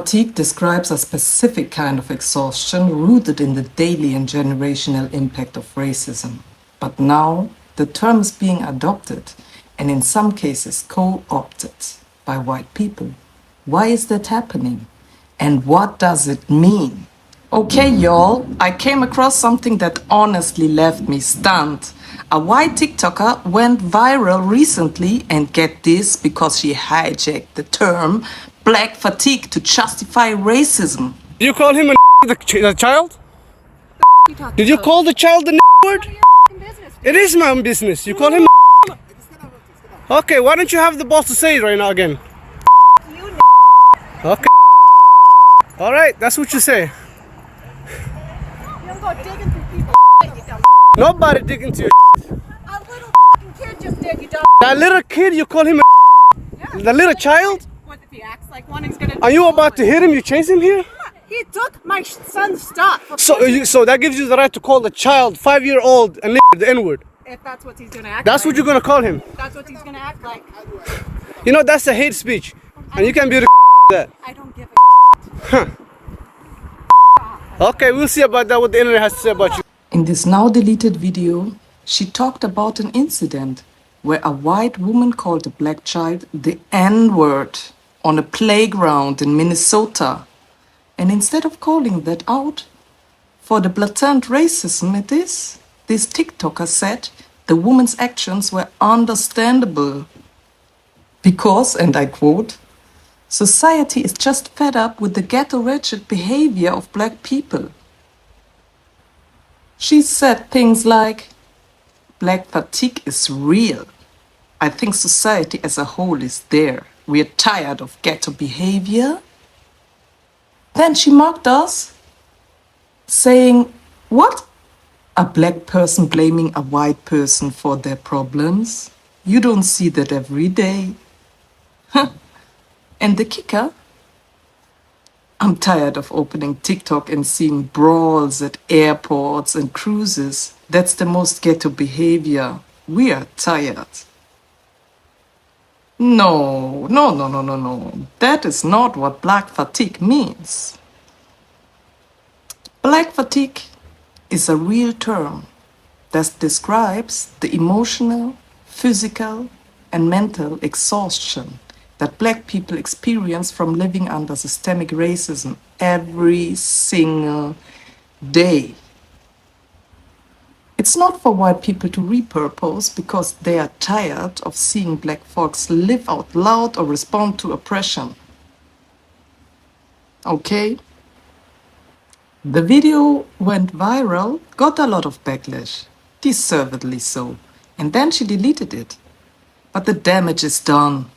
fatigue describes a specific kind of exhaustion rooted in the daily and generational impact of racism. But now, the term is being adopted and in some cases co-opted by white people. Why is that happening? And what does it mean? Okay, y'all, I came across something that honestly left me stunned. A white TikToker went viral recently, and get this, because she hijacked the term black fatigue to justify racism. Did you call him the child? Did you call the child the word? It is my own business. You call him Okay, why don't you have the balls to say it right now again? Okay. Alright, that's what you say. You don't go digging through people's you dumb. Nobody digging through your A little kid just did, you dumb. That little kid, you call him the little child? What if he acts like one, he's gonna Are you about to hit him? You chase him here? He took my son's stuff. So that gives you the right to call the child 5-year-old and the N-word. If that's what he's gonna act That's like. what you're gonna call him. That's what he's gonna act like. You know, that's a hate speech. And you can be the that. I don't give Huh. Okay, we'll see about that, what the internet has to say about you. In this now deleted video, she talked about an incident where a white woman called a black child the N-word on a playground in Minnesota. And instead of calling that out for the blatant racism it is, this TikToker said the woman's actions were understandable because, and I quote, society is just fed up with the ghetto-wretched behavior of black people. She said things like, black fatigue is real. I think society as a whole is there. We are tired of ghetto behavior. Then she mocked us, saying, what? A black person blaming a white person for their problems? You don't see that every day. And the kicker? I'm tired of opening TikTok and seeing brawls at airports and cruises. That's the most ghetto behavior. We are tired. No. That is not what black fatigue means. Black fatigue is a real term that describes the emotional, physical, and mental exhaustion that black people experience from living under systemic racism every single day. It's not for white people to repurpose because they are tired of seeing black folks live out loud or respond to oppression. Okay? The video went viral, got a lot of backlash, deservedly so, and then she deleted it. But the damage is done,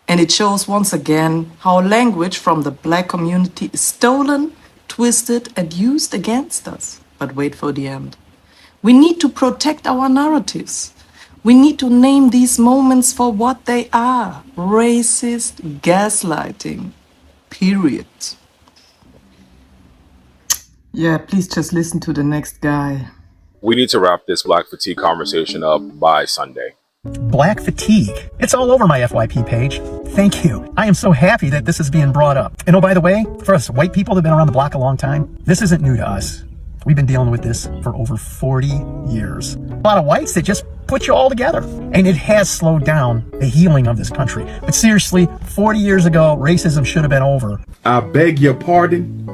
and it shows once again how language from the black community is stolen, twisted, and used against us. But wait for the end. We need to protect our narratives. We need to name these moments for what they are: racist gaslighting. Period. Yeah, please just listen to the next guy. We need to wrap this black fatigue conversation up by Sunday. Black fatigue. It's all over my FYP page. Thank you. I am so happy that this is being brought up. And oh, by the way, for us white people that have been around the block a long time, this isn't new to us. We've been dealing with this for over 40 years. A lot of whites that just put you all together. And it has slowed down the healing of this country. But seriously, 40 years ago, racism should have been over. I beg your pardon.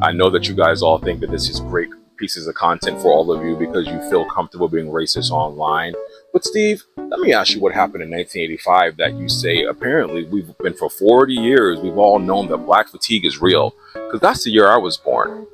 I know that you guys all think that this is great pieces of content for all of you because you feel comfortable being racist online. But Steve, let me ask you what happened in 1985 that you say apparently we've been for 40 years, we've all known that black fatigue is real, because that's the year I was born.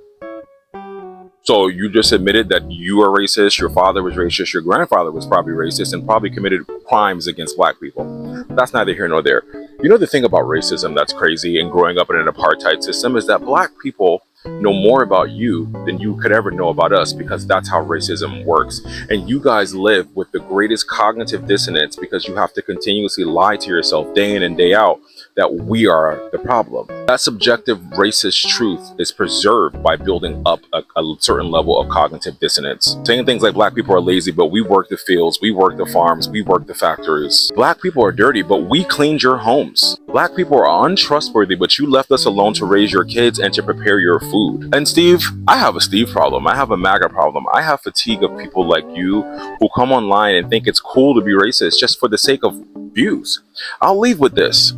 So you just admitted that you are racist, your father was racist, your grandfather was probably racist and probably committed crimes against black people. That's neither here nor there. You know, the thing about racism that's crazy and growing up in an apartheid system is that black people know more about you than you could ever know about us, because that's how racism works. And you guys live with the greatest cognitive dissonance because you have to continuously lie to yourself day in and day out that we are the problem. That subjective racist truth is preserved by building up a certain level of cognitive dissonance. Saying things like black people are lazy, but we work the fields, we work the farms, we work the factories. Black people are dirty, but we cleaned your homes. Black people are untrustworthy, but you left us alone to raise your kids and to prepare your food. And Steve, I have a Steve problem. I have a MAGA problem. I have fatigue of people like you who come online and think it's cool to be racist just for the sake of views. I'll leave with this.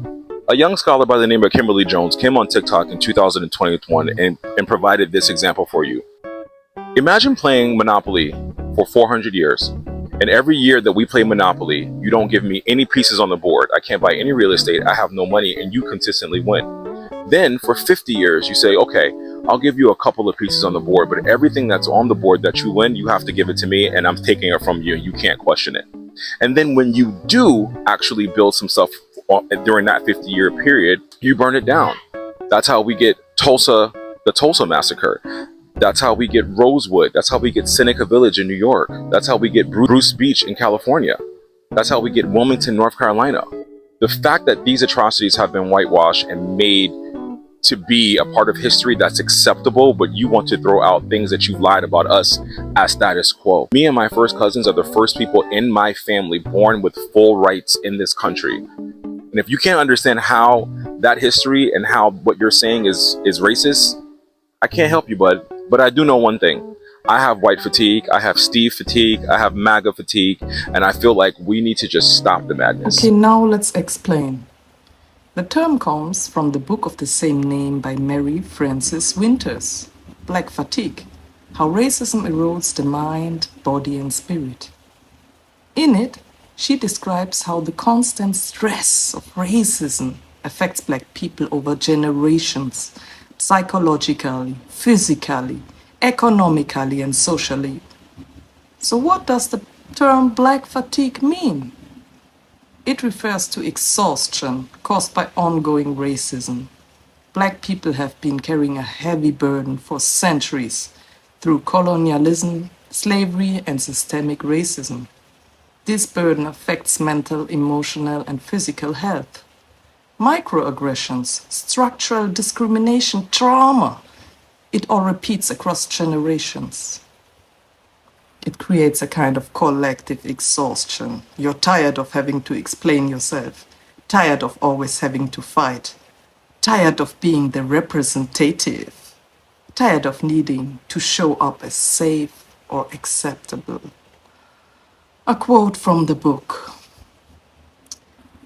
A young scholar by the name of Kimberly Jones came on TikTok in 2021 and provided this example for you. Imagine playing Monopoly for 400 years, and every year that we play Monopoly, you don't give me any pieces on the board. I can't buy any real estate, I have no money, and you consistently win. Then for 50 years, you say, okay, I'll give you a couple of pieces on the board, but everything that's on the board that you win, you have to give it to me, and I'm taking it from you, and you can't question it. And then when you do actually build some stuff during that 50-year period, you burn it down. That's how we get the Tulsa massacre. That's how we get Rosewood. That's how we get Seneca Village in New York. That's how we get Bruce Beach in California. That's how we get Wilmington, North Carolina. The fact that these atrocities have been whitewashed and made to be a part of history that's acceptable, but you want to throw out things that you've lied about us as status quo. Me and my first cousins are the first people in my family born with full rights in this country. And if you can't understand how that history and how what you're saying is racist, I can't help you, bud. But I do know one thing. I have white fatigue, I have Steve fatigue, I have MAGA fatigue, and I feel like we need to just stop the madness. Okay, now let's explain. The term comes from the book of the same name by Mary Frances Winters, Black Fatigue, How Racism Erodes the Mind, Body and Spirit. In it, she describes how the constant stress of racism affects Black people over generations, psychologically, physically, economically, and socially. So what does the term Black fatigue mean? It refers to exhaustion caused by ongoing racism. Black people have been carrying a heavy burden for centuries through colonialism, slavery, and systemic racism. This burden affects mental, emotional, and physical health. Microaggressions, structural discrimination, trauma, it all repeats across generations. It creates a kind of collective exhaustion. You're tired of having to explain yourself, tired of always having to fight, tired of being the representative, tired of needing to show up as safe or acceptable. A quote from the book.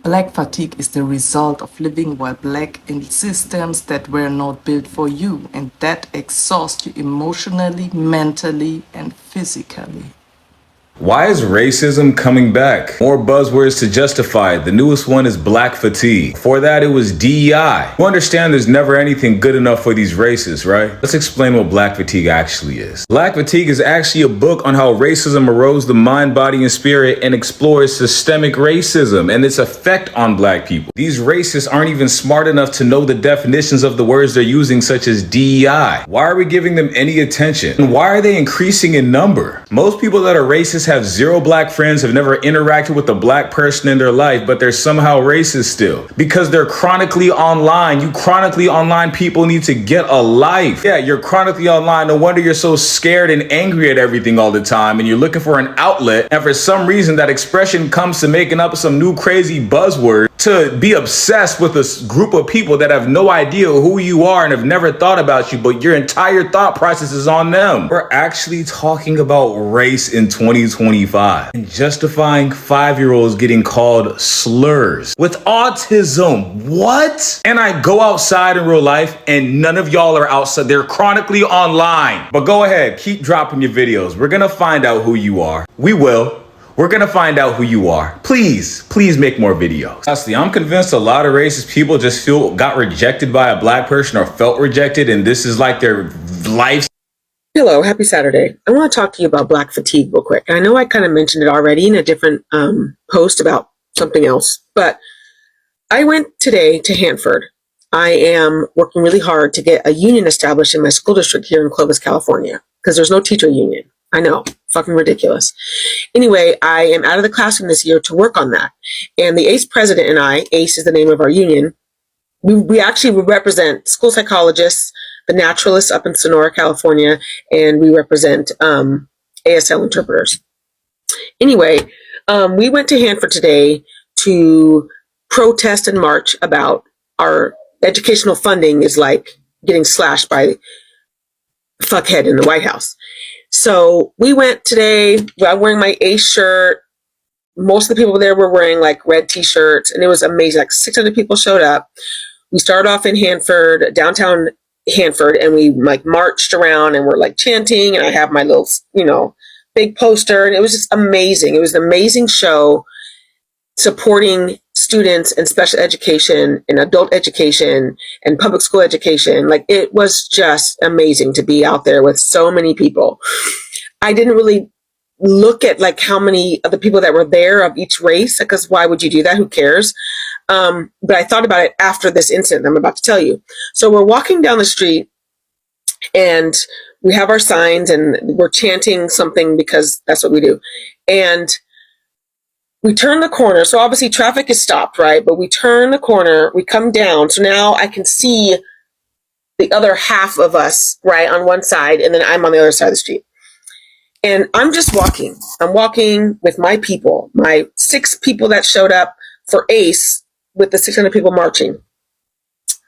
Black fatigue is the result of living while Black in systems that were not built for you and that exhaust you emotionally, mentally, and physically. Why is racism coming back? More buzzwords to justify it. The newest one is black fatigue. Before that, it was DEI. You understand there's never anything good enough for these races, right? Let's explain what black fatigue actually is. Black fatigue is actually a book on how racism erodes the mind, body, and spirit and explores systemic racism and its effect on Black people. These racists aren't even smart enough to know the definitions of the words they're using, such as DEI. Why are we giving them any attention? And why are they increasing in number? Most people that are racist have zero Black friends, have never interacted with a Black person in their life, but they're somehow racist still because they're chronically online. You chronically online people need to get a life. Yeah, you're chronically online. No wonder you're so scared and angry at everything all the time, and you're looking for an outlet. And for some reason, that expression comes to making up some new crazy buzzword to be obsessed with a group of people that have no idea who you are and have never thought about you, but your entire thought process is on them. We're actually talking about race in 2025 and justifying 5-year-olds getting called slurs with autism. What? And I go outside in real life and none of y'all are outside. They're chronically online. But go ahead, keep dropping your videos. We're gonna find out who you are. We will. We're gonna find out who you are. Please make more videos. Honestly, I'm convinced a lot of racist people just got rejected by a Black person or felt rejected, and this is like their life. Hello, happy Saturday. I want to talk to you about Black fatigue real quick. I know I kind of mentioned it already in a different post about something else, but I went today to Hanford. I am working really hard to get a union established in my school district here in Clovis, California, because there's no teacher union. I know, fucking ridiculous. Anyway, I am out of the classroom this year to work on that. And the ACE president and I, ACE is the name of our union, we actually represent school psychologists, the naturalists up in Sonora, California, and we represent ASL interpreters. Anyway, we went to Hanford today to protest and march about our educational funding is like getting slashed by fuckhead in the White House. So we went today. I'm wearing my ACE shirt. Most of the people there were wearing like red t-shirts, and it was amazing. Like 600 people showed up. We started off in Hanford, downtown Hanford, and we like marched around and we're like chanting, and I have my little, big poster, and it was just amazing. It was an amazing show supporting students in special education and adult education and public school education. Like, it was just amazing to be out there with so many people. I didn't really look at like how many of the people that were there of each race, because why would you do that? Who cares? But I thought about it after this incident I'm about to tell you. So we're walking down the street and we have our signs and we're chanting something because that's what we do. And we turn the corner. So obviously traffic is stopped, right? But we turn the corner, we come down. So now I can see the other half of us, right, on one side, and then I'm on the other side of the street. And I'm just walking. I'm walking with my people, my 6 people that showed up for ACE with the 600 people marching.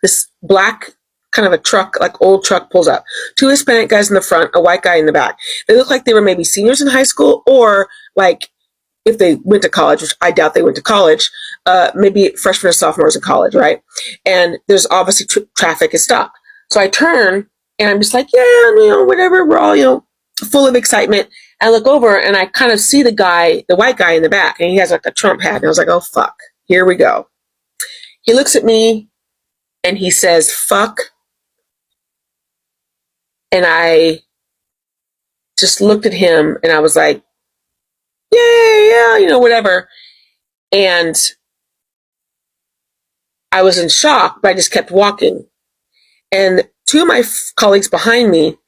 This black kind of a truck, like old truck, pulls up. 2 Hispanic guys in the front, a white guy in the back. They look like they were maybe seniors in high school, or like if they went to college, which I doubt they went to college, maybe freshmen or sophomores in college, right? And there's obviously traffic is stopped. So I turn and I'm just like, yeah, whatever. We're all, full of excitement. I look over and I kind of see the white guy in the back, and he has like a Trump hat. And I was like, oh, fuck, here we go. He looks at me and he says, fuck. And I just looked at him and I was like, yeah, whatever. And I was in shock, but I just kept walking. And 2 of my colleagues behind me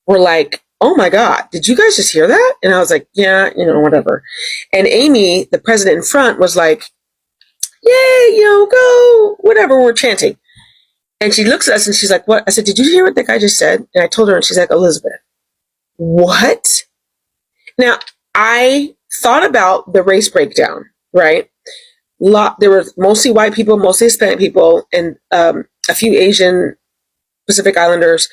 were like, oh my God, did you guys just hear that? And I was like, yeah, whatever. And Amy, the president in front, was like, yay, go, whatever, we're chanting. And she looks at us and she's like, what? I said, did you hear what that guy just said? And I told her, and she's like, Elizabeth, what? Now, I thought about the race breakdown, right? There were mostly white people, mostly Hispanic people, and a few Asian Pacific Islanders.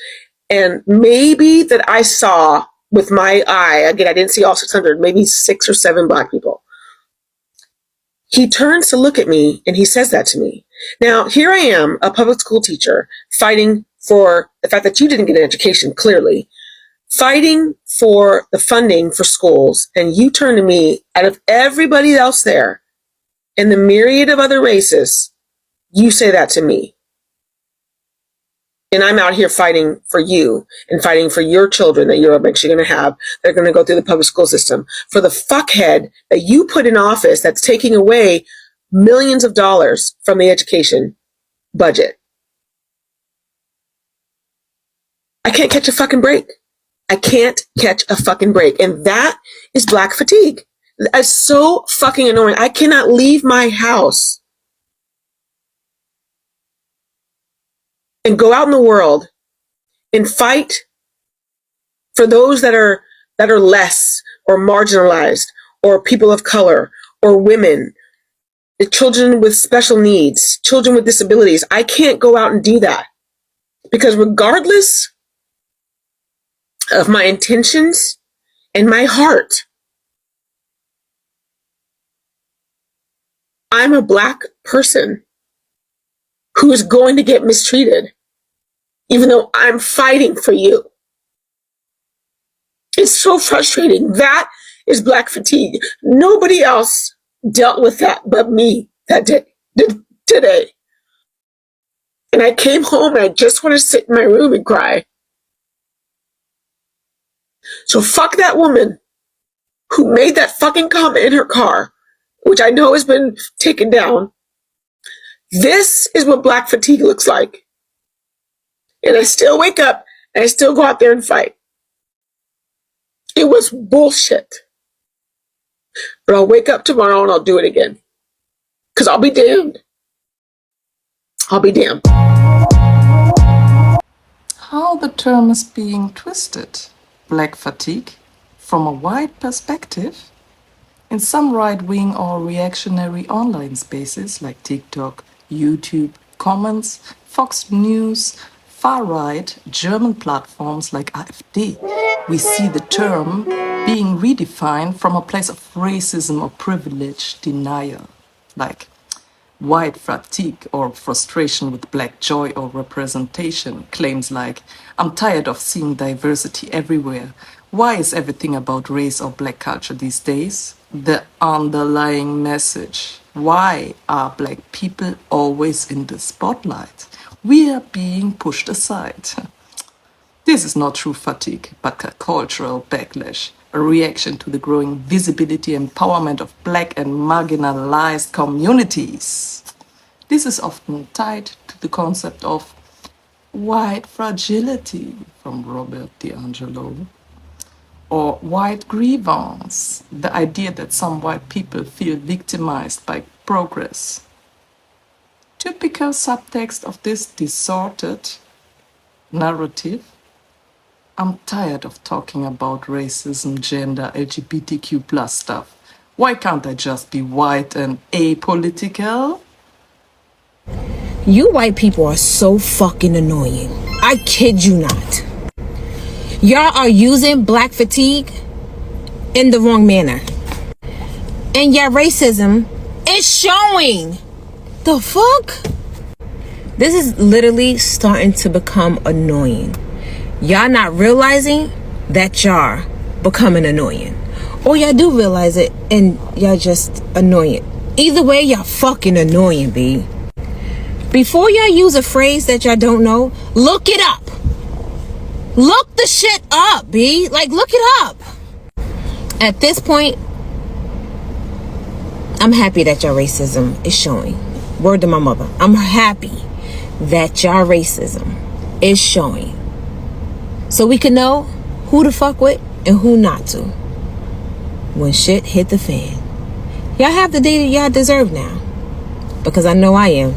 And maybe that I saw with my eye, again, I didn't see all 600, maybe 6 or 7 black people. He turns to look at me and he says that to me. Now, here I am, a public school teacher, fighting for the fact that you didn't get an education, clearly, fighting for the funding for schools. And you turn to me, out of everybody else there, and the myriad of other races, you say that to me. And I'm out here fighting for you and fighting for your children that you're eventually going to have that are going to go through the public school system. For the fuckhead that you put in office that's taking away millions of dollars from the education budget. I can't catch a fucking break. I can't catch a fucking break. And that is black fatigue. It's so fucking annoying. I cannot leave my house and go out in the world and fight for those that are less or marginalized or people of color or women, the children with special needs, children with disabilities. I can't go out and do that because regardless of my intentions and my heart, I'm a black person who is going to get mistreated, even though I'm fighting for you. It's so frustrating. That is black fatigue. Nobody else dealt with that but me that day, today. And I came home and I just want to sit in my room and cry. So fuck that woman who made that fucking comment in her car, which I know has been taken down. This is what black fatigue looks like. And I still wake up and I still go out there and fight. It was bullshit. But I'll wake up tomorrow and I'll do it again. Because I'll be damned. I'll be damned. How the term is being twisted. Black fatigue, from a wide perspective. In some right-wing or reactionary online spaces like TikTok, YouTube, comments, Fox News, far-right German platforms like AfD, we see the term being redefined from a place of racism or privilege denial, like white fatigue or frustration with black joy or representation, claims like, I'm tired of seeing diversity everywhere. Why is everything about race or black culture these days? The underlying message. Why are black people always in the spotlight? We are being pushed aside. This is not true fatigue, but a cultural backlash, a reaction to the growing visibility and empowerment of black and marginalized communities. This is often tied to the concept of white fragility from Robert DiAngelo, or white grievance, the idea that some white people feel victimized by progress. Typical subtext of this distorted narrative. I'm tired of talking about racism, gender, LGBTQ plus stuff. Why can't I just be white and apolitical? You white people are so fucking annoying. I kid you not. Y'all are using black fatigue in the wrong manner. And your racism is showing. The fuck? This is literally starting to become annoying. Y'all not realizing that y'all becoming annoying. Or y'all do realize it and y'all just annoying. Either way, y'all fucking annoying, B. Before y'all use a phrase that y'all don't know, look it up. Look the shit up, B. Like, look it up. At this point, I'm happy that y'all racism is showing. Word to my mother. I'm happy that y'all racism is showing. So we can know who to fuck with and who not to. When shit hit the fan. Y'all have the day that y'all deserve now. Because I know I am.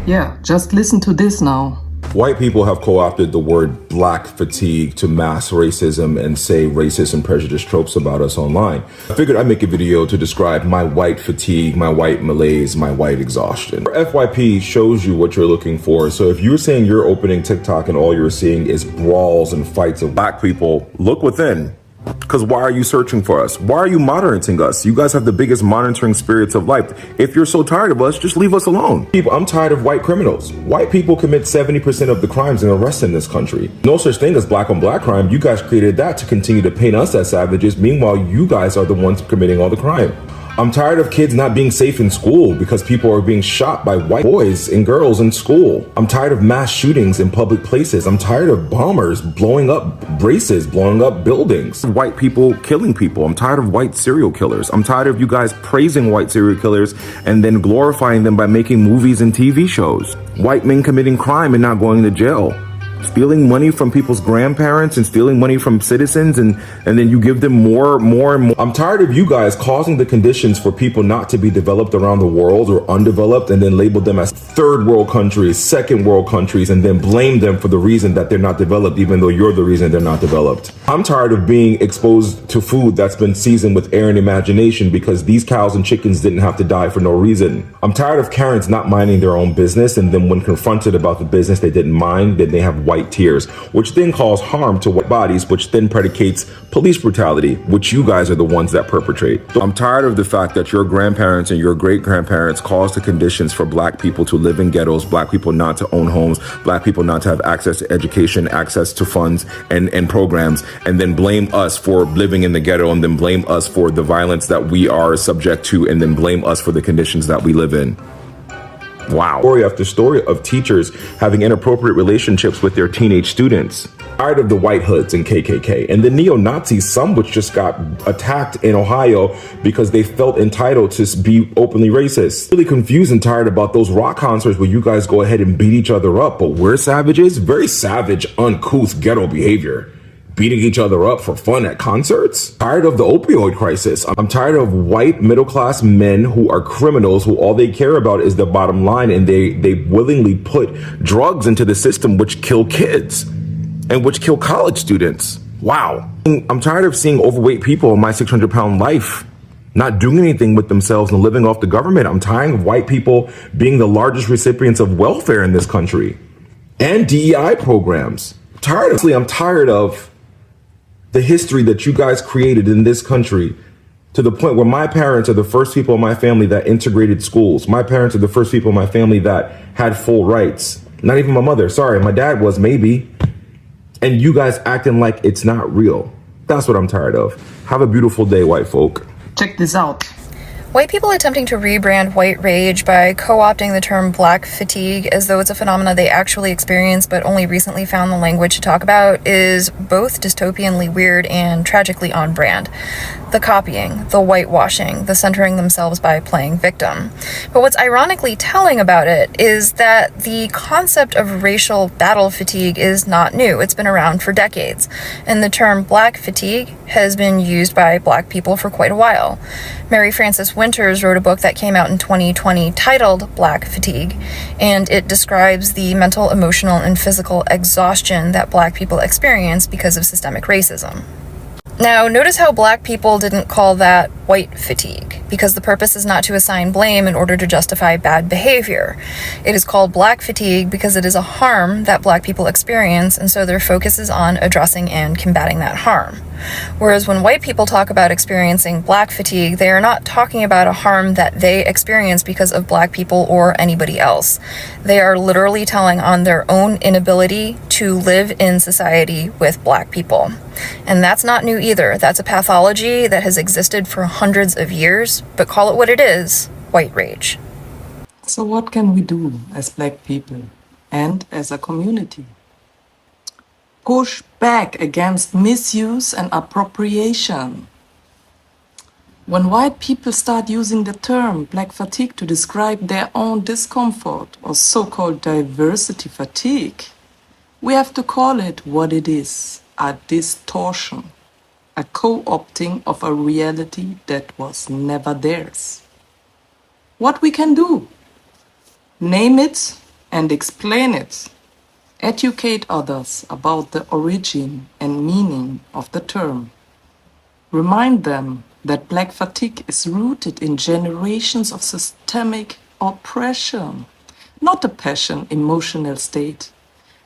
Yeah, just listen to this now. White people have co-opted the word black fatigue to mask racism and say racist and prejudiced tropes about us online. I figured I'd make a video to describe my white fatigue, my white malaise, my white exhaustion. FYP shows you what you're looking for. So if you're saying you're opening TikTok and all you're seeing is brawls and fights of black people, look within. Because why are you searching for us? Why are you monitoring us? You guys have the biggest monitoring spirits of life. If you're so tired of us, just leave us alone. People, I'm tired of white criminals. White people commit 70% of the crimes and arrests in this country. No such thing as black on black crime. You guys created that to continue to paint us as savages. Meanwhile, you guys are the ones committing all the crime. I'm tired of kids not being safe in school because people are being shot by white boys and girls in school. I'm tired of mass shootings in public places. I'm tired of bombers blowing up races, blowing up buildings. White people killing people. I'm tired of white serial killers. I'm tired of you guys praising white serial killers and then glorifying them by making movies and TV shows. White men committing crime and not going to jail. Stealing money from people's grandparents and stealing money from citizens and then you give them more and more. I'm tired of you guys causing the conditions for people not to be developed around the world or undeveloped and then label them as third world countries, second world countries, and then blame them for the reason that they're not developed even though you're the reason they're not developed. I'm tired of being exposed to food that's been seasoned with air and imagination because these cows and chickens didn't have to die for no reason. I'm tired of Karens not minding their own business and then when confronted about the business they didn't mind, then they have white tears, which then cause harm to white bodies, which then predicates police brutality, which you guys are the ones that perpetrate. So I'm tired of the fact that your grandparents and your great-grandparents caused the conditions for black people to live in ghettos, black people not to own homes, black people not to have access to education, access to funds and programs, and then blame us for living in the ghetto and then blame us for the violence that we are subject to and then blame us for the conditions that we live in. Wow. Story after story of teachers having inappropriate relationships with their teenage students. Tired of the white hoods and KKK and the neo-Nazis, some which just got attacked in Ohio because they felt entitled to be openly racist. Really confused and tired about those rock concerts where you guys go ahead and beat each other up, but we're savages. Very savage, uncouth, ghetto behavior. beating each other up for fun at concerts. Tired of the opioid crisis. I'm tired of white middle-class men who are criminals who all they care about is the bottom line, and they willingly put drugs into the system which kill kids and which kill college students. Wow. I'm tired of seeing overweight people in my 600-pound life not doing anything with themselves and living off the government. I'm tired of white people being the largest recipients of welfare in this country and DEI programs. I'm tired of the history that you guys created in this country, to the point where my parents are the first people in my family that integrated schools. My parents are the first people in my family that had full rights. Not even my mother. Sorry, my dad was maybe. And you guys acting like it's not real. That's what I'm tired of. Have a beautiful day, white folk. Check this out. White people attempting to rebrand white rage by co-opting the term black fatigue as though it's a phenomena they actually experience but only recently found the language to talk about is both dystopianly weird and tragically on brand. The copying, the whitewashing, the centering themselves by playing victim. But what's ironically telling about it is that the concept of racial battle fatigue is not new. It's been around for decades. And the term black fatigue has been used by black people for quite a while. Mary Frances Winters wrote a book that came out in 2020 titled Black Fatigue, and it describes the mental, emotional, and physical exhaustion that black people experience because of systemic racism. Now, notice how black people didn't call that white fatigue, because the purpose is not to assign blame in order to justify bad behavior. It is called black fatigue because it is a harm that black people experience, and so their focus is on addressing and combating that harm. Whereas when white people talk about experiencing black fatigue, they are not talking about a harm that they experience because of black people or anybody else. They are literally telling on their own inability to live in society with black people. And that's not new either. That's a pathology that has existed for hundreds of years, but call it what it is, white rage. So what can we do as black people and as a community? Push back against misuse and appropriation. When white people start using the term black fatigue to describe their own discomfort or so-called diversity fatigue, we have to call it what it is, a distortion, a co-opting of a reality that was never theirs. What we can do? Name it and explain it. Educate others about the origin and meaning of the term. Remind them that black fatigue is rooted in generations of systemic oppression, not a passion, emotional state.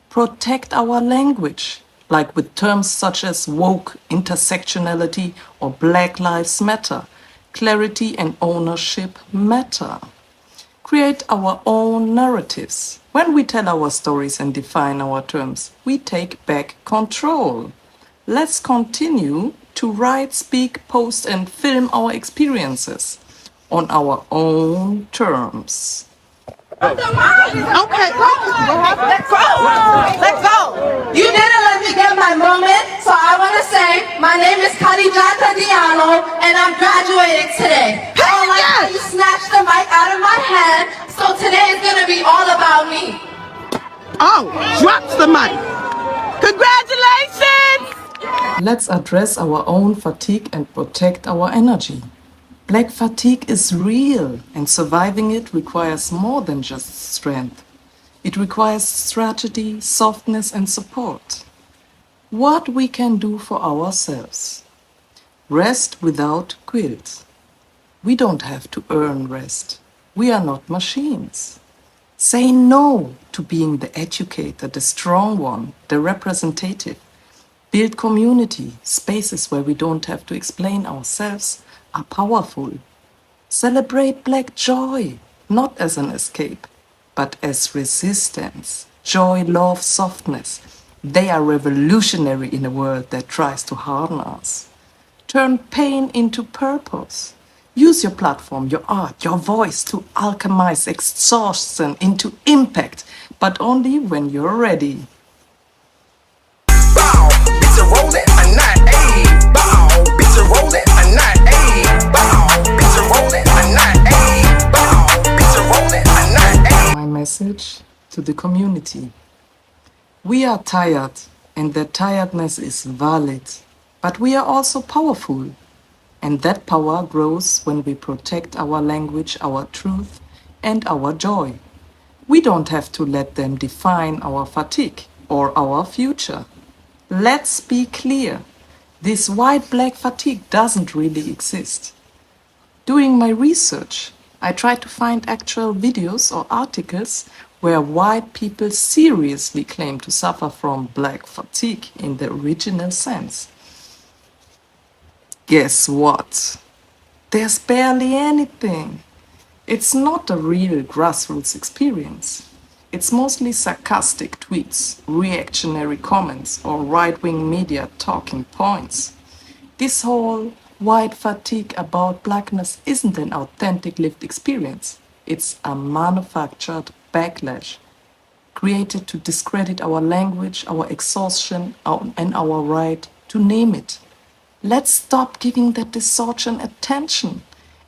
Protect our language, like with terms such as woke, intersectionality, or Black Lives Matter. Clarity and ownership matter. Create our own narratives. When we tell our stories and define our terms, we take back control. Let's continue to write, speak, post, and film our experiences on our own terms. Okay, let's go. You didn't let me get my moment, so I want to say my name is Khadijata Diallo, and I'm graduating today. I don't like how you snatched the mic out of my hand, so today is going to be all about me. Oh, drops the mic. Congratulations! Let's address our own fatigue and protect our energy. Black fatigue is real, and surviving it requires more than just strength. It requires strategy, softness, and support. What we can do for ourselves. Rest without guilt. We don't have to earn rest. We are not machines. Say no to being the educator, the strong one, the representative. Build community, spaces where we don't have to explain ourselves are powerful. Celebrate black joy, not as an escape, but as resistance. Joy, love, softness. They are revolutionary in a world that tries to harden us. Turn pain into purpose. Use your platform, your art, your voice to alchemize exhaustion into impact, but only when you're ready. Bow, bitch, rolling or not, ayy. Bow, bitch, rolling or not, ayy. Bow, bitch, rolling or not, ayy. Bow, bitch, rolling or not, ayy. My message to the community. We are tired and that tiredness is valid. But we are also powerful, and that power grows when we protect our language, our truth, and our joy. We don't have to let them define our fatigue or our future. Let's be clear. This white-black fatigue doesn't really exist. Doing my research, I tried to find actual videos or articles where white people seriously claim to suffer from black fatigue in the original sense. Guess what? There's barely anything. It's not a real grassroots experience. It's mostly sarcastic tweets, reactionary comments, or right-wing media talking points. This whole white fatigue about blackness isn't an authentic lived experience. It's a manufactured backlash created to discredit our language, our exhaustion, and our right to name it. Let's stop giving that distortion attention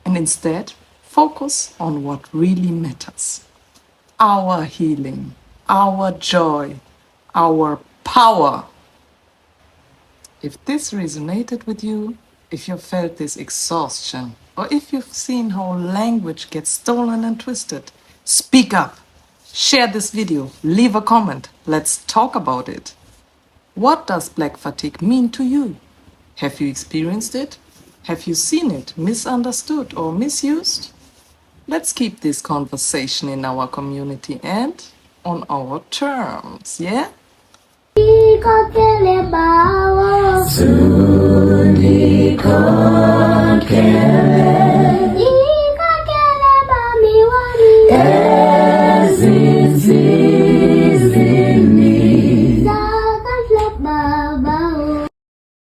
and instead focus on what really matters. Our healing, our joy, our power. If this resonated with you, if you felt this exhaustion, or if you've seen how language gets stolen and twisted, speak up. Share this video, leave a comment. Let's talk about it. What does black fatigue mean to you? Have you experienced it? Have you seen it misunderstood or misused? Let's keep this conversation in our community and on our terms, yeah? Soon